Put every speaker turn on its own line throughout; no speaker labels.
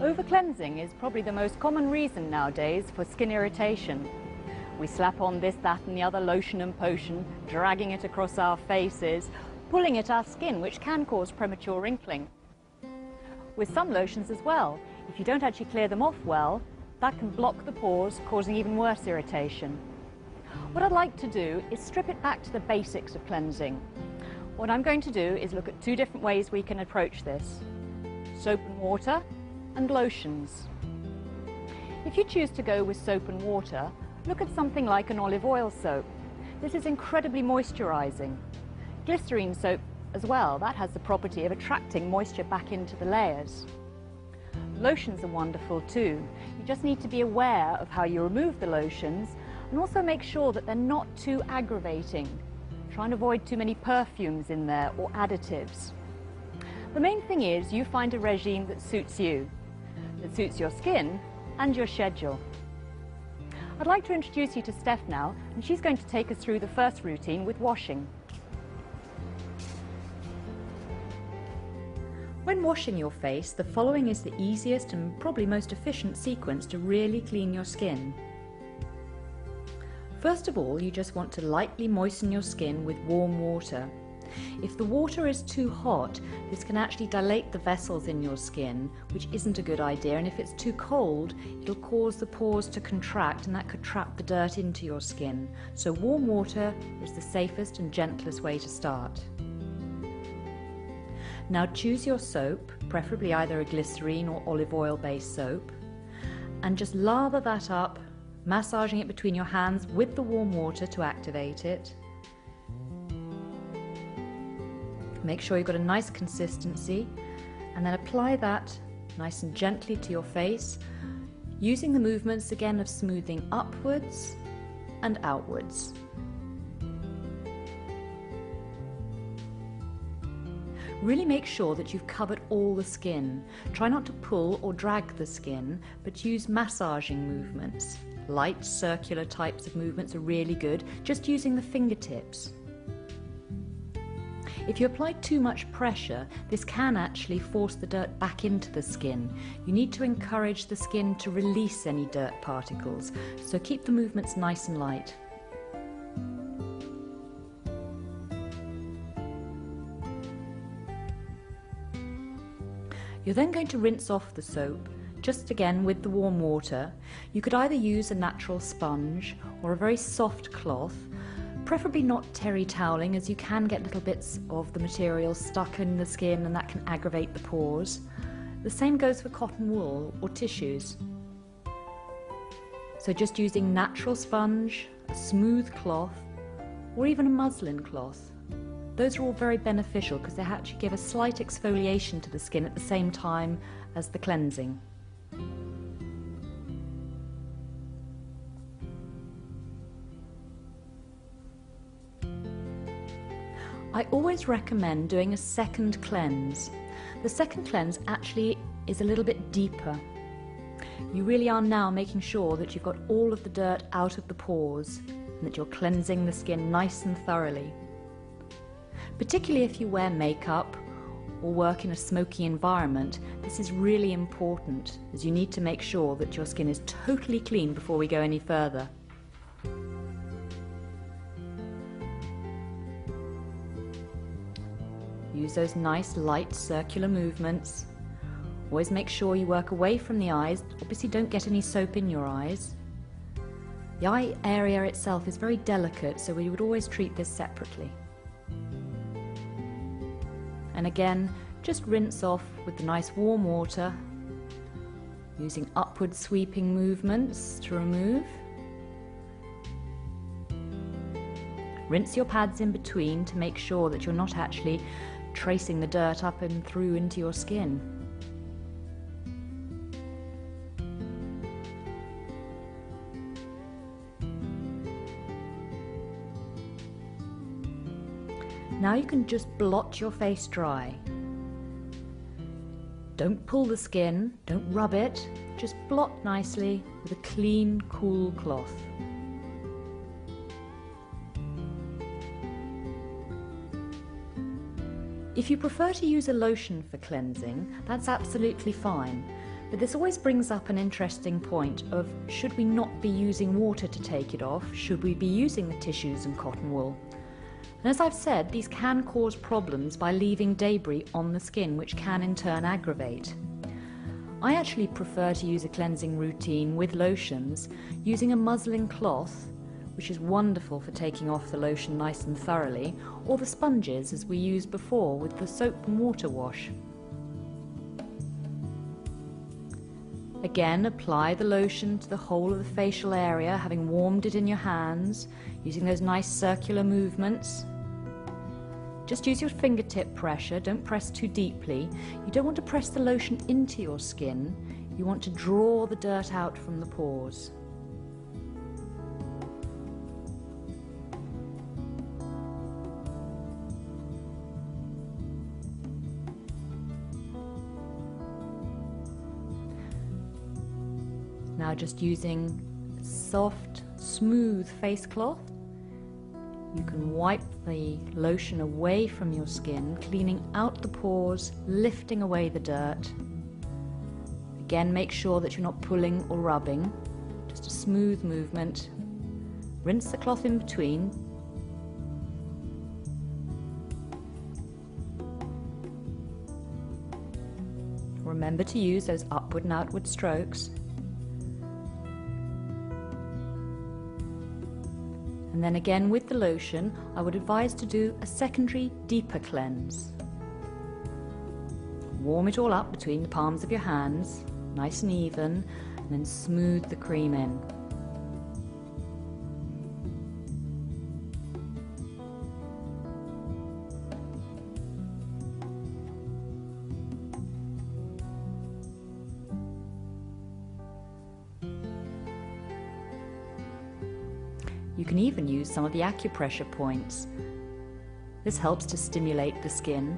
Over-cleansing is probably the most common reason nowadays for skin irritation. We slap on this, that and the other lotion and potion, dragging it across our faces, pulling at our skin, which can cause premature wrinkling. With some lotions as well, if you don't actually clear them off well, that can block the pores, causing even worse irritation. What I'd like to do is strip it back to the basics of cleansing. What I'm going to do is look at two different ways we can approach this: soap and water and lotions. If you choose to go with soap and water, look at something like an olive oil soap. This is incredibly moisturizing. Glycerine soap as well, that has the property of attracting moisture back into the layers. Lotions are wonderful too. You just need to be aware of how you remove the lotions and also make sure that they're not too aggravating. Try and avoid too many perfumes in there or additives. The main thing is you find a regime that suits you, that suits your skin and your schedule. I'd like to introduce you to Steph now, and she's going to take us through the first routine with washing. When washing your face, the following is the easiest and probably most efficient sequence to really clean your skin. First of all, you just want to lightly moisten your skin with warm water. If the water is too hot, this can actually dilate the vessels in your skin, which isn't a good idea, and if it's too cold, it'll cause the pores to contract and that could trap the dirt into your skin. So warm water is the safest and gentlest way to start. Now choose your soap, preferably either a glycerine or olive oil based soap, and just lather that up, massaging it between your hands with the warm water to activate it. Make sure you've got a nice consistency, and then apply that nice and gently to your face, using the movements again of smoothing upwards and outwards. Really make sure that you've covered all the skin. Try not to pull or drag the skin, but use massaging movements. Light circular types of movements are really good, just using the fingertips. If you apply too much pressure, this can actually force the dirt back into the skin. You need to encourage the skin to release any dirt particles, so keep the movements nice and light. You're then going to rinse off the soap, just again with the warm water. You could either use a natural sponge or a very soft cloth, preferably not terry toweling, as you can get little bits of the material stuck in the skin and that can aggravate the pores. The same goes for cotton wool or tissues. So just using natural sponge, a smooth cloth, or even a muslin cloth. Those are all very beneficial because they actually give a slight exfoliation to the skin at the same time as the cleansing. I always recommend doing a second cleanse. The second cleanse actually is a little bit deeper. You really are now making sure that you've got all of the dirt out of the pores and that you're cleansing the skin nice and thoroughly. Particularly if you wear makeup or work in a smoky environment, this is really important, as you need to make sure that your skin is totally clean before we go any further. Use those nice light circular movements. Always make sure you work away from the eyes. Obviously don't get any soap in your eyes. The eye area itself is very delicate, so we would always treat this separately. And again, just rinse off with the nice warm water, using upward sweeping movements to remove. Rinse your pads in between to make sure that you're not actually tracing the dirt up and through into your skin. Now you can just blot your face dry. Don't pull the skin, don't rub it, just blot nicely with a clean, cool cloth. If you prefer to use a lotion for cleansing, that's absolutely fine. But this always brings up an interesting point of, should we not be using water to take it off? Should we be using the tissues and cotton wool? And as I've said, these can cause problems by leaving debris on the skin, which can in turn aggravate. I actually prefer to use a cleansing routine with lotions using a muslin cloth, which is wonderful for taking off the lotion nice and thoroughly, or the sponges as we used before with the soap and water wash. Again, apply the lotion to the whole of the facial area, having warmed it in your hands, using those nice circular movements. Just use your fingertip pressure, don't press too deeply. You don't want to press the lotion into your skin, you want to draw the dirt out from the pores. Now just using a soft, smooth face cloth, you can wipe the lotion away from your skin, cleaning out the pores, lifting away the dirt. Again, make sure that you're not pulling or rubbing, just a smooth movement. Rinse the cloth in between. Remember to use those upward and outward strokes. And then again with the lotion, I would advise to do a secondary deeper cleanse. Warm it all up between the palms of your hands, nice and even, and then smooth the cream in. You can even use some of the acupressure points. This helps to stimulate the skin.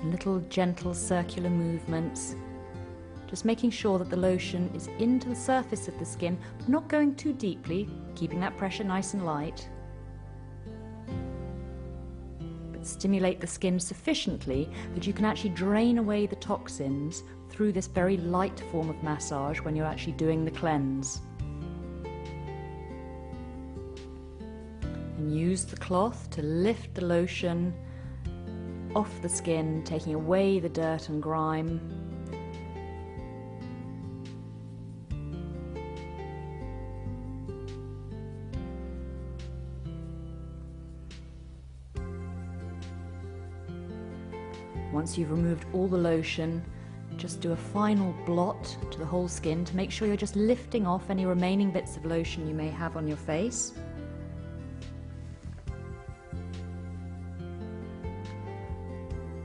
Little gentle circular movements, just making sure that the lotion is into the surface of the skin, but not going too deeply, keeping that pressure nice and light. But stimulate the skin sufficiently that you can actually drain away the toxins through this very light form of massage when you're actually doing the cleanse. And use the cloth to lift the lotion off the skin, taking away the dirt and grime. Once you've removed all the lotion, just do a final blot to the whole skin to make sure you're just lifting off any remaining bits of lotion you may have on your face.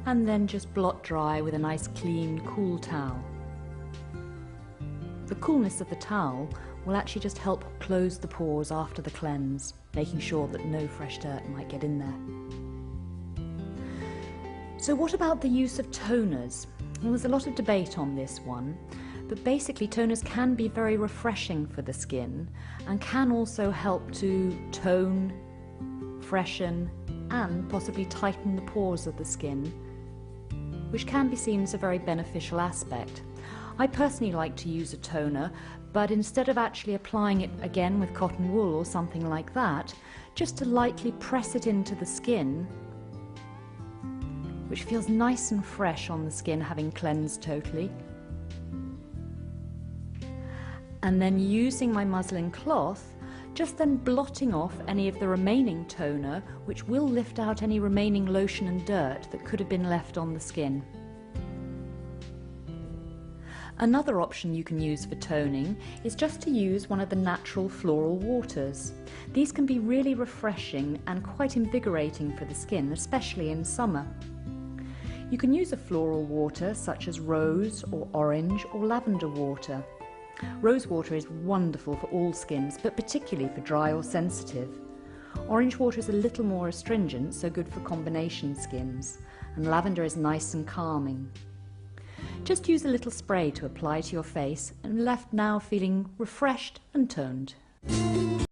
And then just blot dry with a nice clean, cool towel. The coolness of the towel will actually just help close the pores after the cleanse, making sure that no fresh dirt might get in there. So what about the use of toners? Well, there's a lot of debate on this one, but basically toners can be very refreshing for the skin and can also help to tone, freshen, and possibly tighten the pores of the skin, which can be seen as a very beneficial aspect. I personally like to use a toner, but instead of actually applying it again with cotton wool or something like that, just to lightly press it into the skin, which feels nice and fresh on the skin having cleansed totally. And then using my muslin cloth, just then blotting off any of the remaining toner, which will lift out any remaining lotion and dirt that could have been left on the skin. Another option you can use for toning is just to use one of the natural floral waters. These can be really refreshing and quite invigorating for the skin, especially in summer. You can use a floral water such as rose or orange or lavender water. Rose water is wonderful for all skins, but particularly for dry or sensitive. Orange water is a little more astringent, so good for combination skins, and lavender is nice and calming. Just use a little spray to apply to your face and left now feeling refreshed and toned.